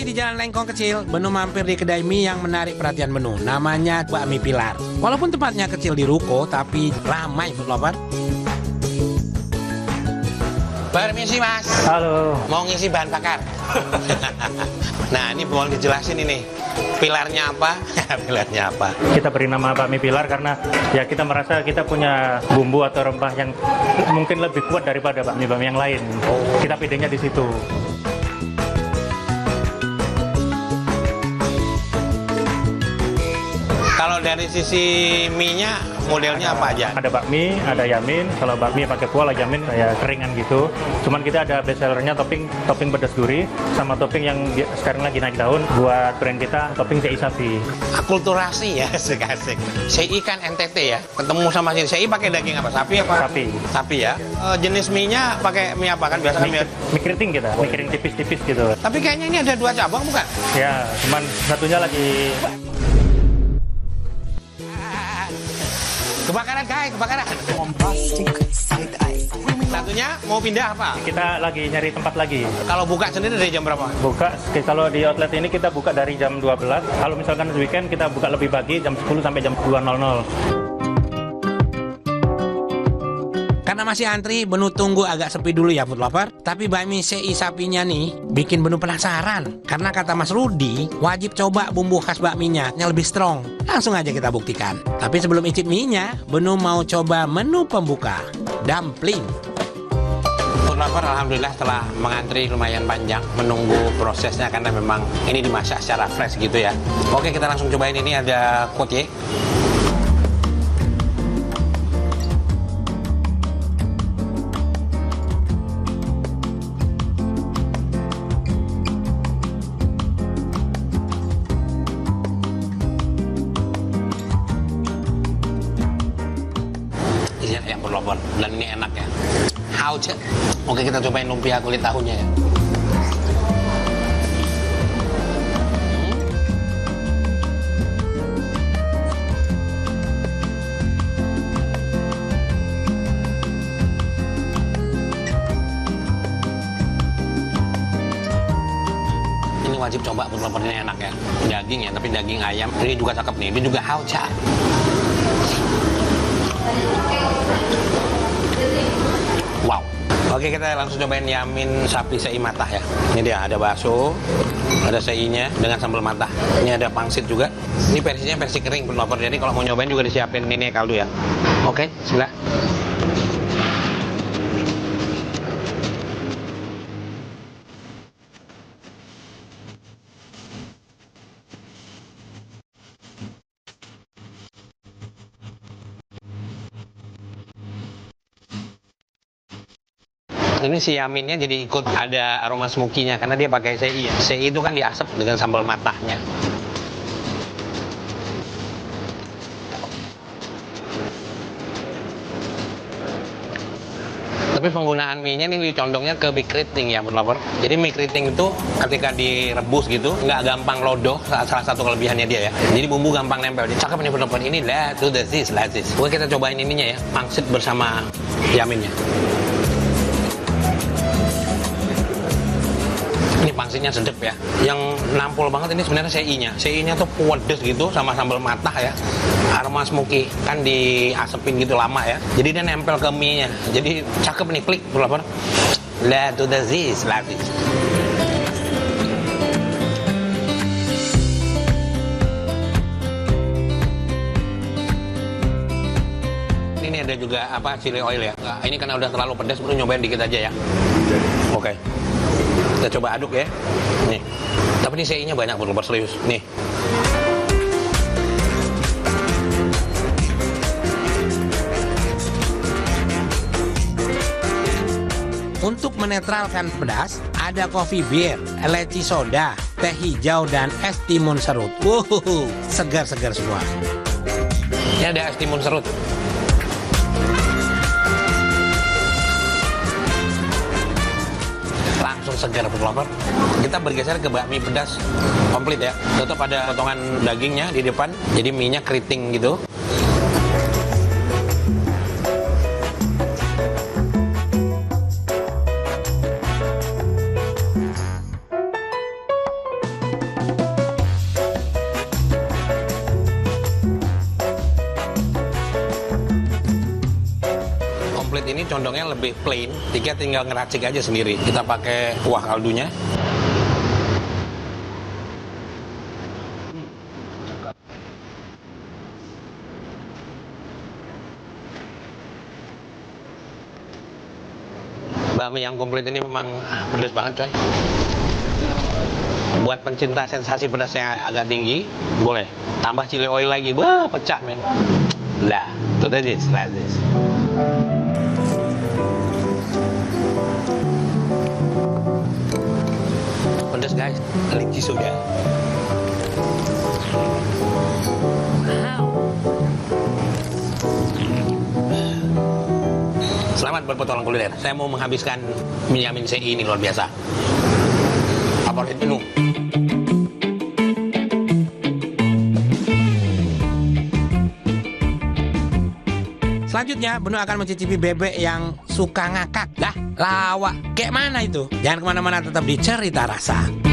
di Jalan Lengkong Kecil, Benu mampir di kedai mie yang menarik perhatian Benu. Namanya Bakmi Pilar. Walaupun tempatnya kecil di ruko, tapi ramai food lover. Permisi mas. Halo. Mau ngisi bahan bakar. Nah ini mau dijelasin ini. Pilarnya apa? Pilarnya apa? Kita beri nama bakmi pilar karena ya kita merasa kita punya bumbu atau rempah yang mungkin lebih kuat daripada bakmi-bakmi yang lain. Kita pedenya di situ. Kalau dari sisi mie-nya, modelnya apa aja? Ada bakmi, ada yamin. Kalau bakmi pakai kuah, yamin kayak keringan gitu. Cuman kita ada best sellernya topping pedas gurih sama topping yang sekarang lagi naik daun buat brand kita, topping sei sapi. Akulturasi ya, asik-asik. Sei kan NTT ya, ketemu sama sini. Sei pakai daging apa? Sapi apa? Sapi. Sapi ya. Jenis mie-nya pakai mie apa kan biasa mie? Mie keriting kita, mie keriting tipis-tipis gitu. Tapi kayaknya ini ada 2 cabang bukan? Ya, cuman satunya lagi. Kebakaran guys, kebakaran. Satunya mau pindah apa? Kita lagi nyari tempat lagi. Kalau buka sendiri dari jam berapa? Buka, kalau di outlet ini kita buka dari jam 12. Kalau misalkan weekend kita buka lebih pagi, jam 10 sampai jam 2.00. Karena masih antri, Benu tunggu agak sepi dulu ya food lover. Tapi bakmi sei sapinya nih bikin Benu penasaran. Karena kata Mas Rudi, wajib coba bumbu khas bakminya yang lebih strong. Langsung aja kita buktikan. Tapi sebelum icip mie-nya, Benu mau coba menu pembuka, dumpling. Food lover alhamdulillah setelah mengantri lumayan panjang menunggu prosesnya karena memang ini dimasak secara fresh gitu ya. Oke, kita langsung cobain. Ini ada kuotie. Yang berlobor dan ini enak ya. Hauce. Oke, kita cobain lumpia kulit tahunya ya. Ini wajib coba berlobor, ini enak ya. Daging ya, tapi daging ayam. Ini juga cakep nih. Ini juga hauce. Wow. Oke, kita langsung cobain yamin sapi sei matah ya. Ini dia, ada bakso, ada seinya dengan sambal matah. Ini ada pangsit juga. Ini versinya versi kering penopor. Jadi kalau mau nyobain juga disiapin ini kaldu ya. Oke, bismillah. Ini si yaminnya jadi ikut ada aroma smoky-nya karena dia pakai sei ya. Sei itu kan diasap dengan sambal matahnya. Tapi penggunaan mie-nya ini condongnya ke mie keriting ya, penopor. Jadi mie keriting itu ketika direbus gitu nggak gampang lodoh, salah satu kelebihannya dia ya. Jadi bumbu gampang nempel. Jadi cakep nih penopor, ini lah tuh lazis. Oke, kita cobain ininya ya, pangsit bersama yaminnya. Ini pangsitnya sedep ya. Yang nampol banget ini sebenarnya sei-nya. Sei-nya tuh pedes gitu sama sambal matah ya. Aroma smoky kan diasepin gitu lama ya. Jadi dia nempel ke mie-nya. Jadi cakep nih, klik berapa? La to the zis, lazis. Ini ada juga apa, chili oil ya. Nah, ini karena udah terlalu pedas, perlu nyobain dikit aja ya. Oke. Kita coba aduk ya. Nih. Tapi ini sei-nya banyak berubah serius. Nih. Untuk menetralkan pedas, ada coffee beer, leci soda, teh hijau, dan es timun serut. Segar-segar semua. Ini ada es timun serut. Langsung segar pelopor. Kita bergeser ke bakmi pedas komplit ya. Tetap ada potongan dagingnya di depan, jadi mie-nya keriting gitu. komplit ini condongnya lebih plain. Tika tinggal ngeracik aja sendiri. Kita pakai kuah kaldunya. Bakmi yang komplit ini memang pedas banget coy. Buat pencinta sensasi pedasnya agak tinggi, boleh tambah chili oil lagi, wah pecah men. Lah, tuh tadi, like this. Pedas guys, lychee soda. Selamat berpetualang kuliner. Saya mau menghabiskan vitamin C ini luar biasa. Favorit menu. Selanjutnya, Beno akan mencicipi bebek yang suka ngakak. Lah, lawak. Kayak mana itu? Jangan kemana-mana, tetap di Cerita Rasa.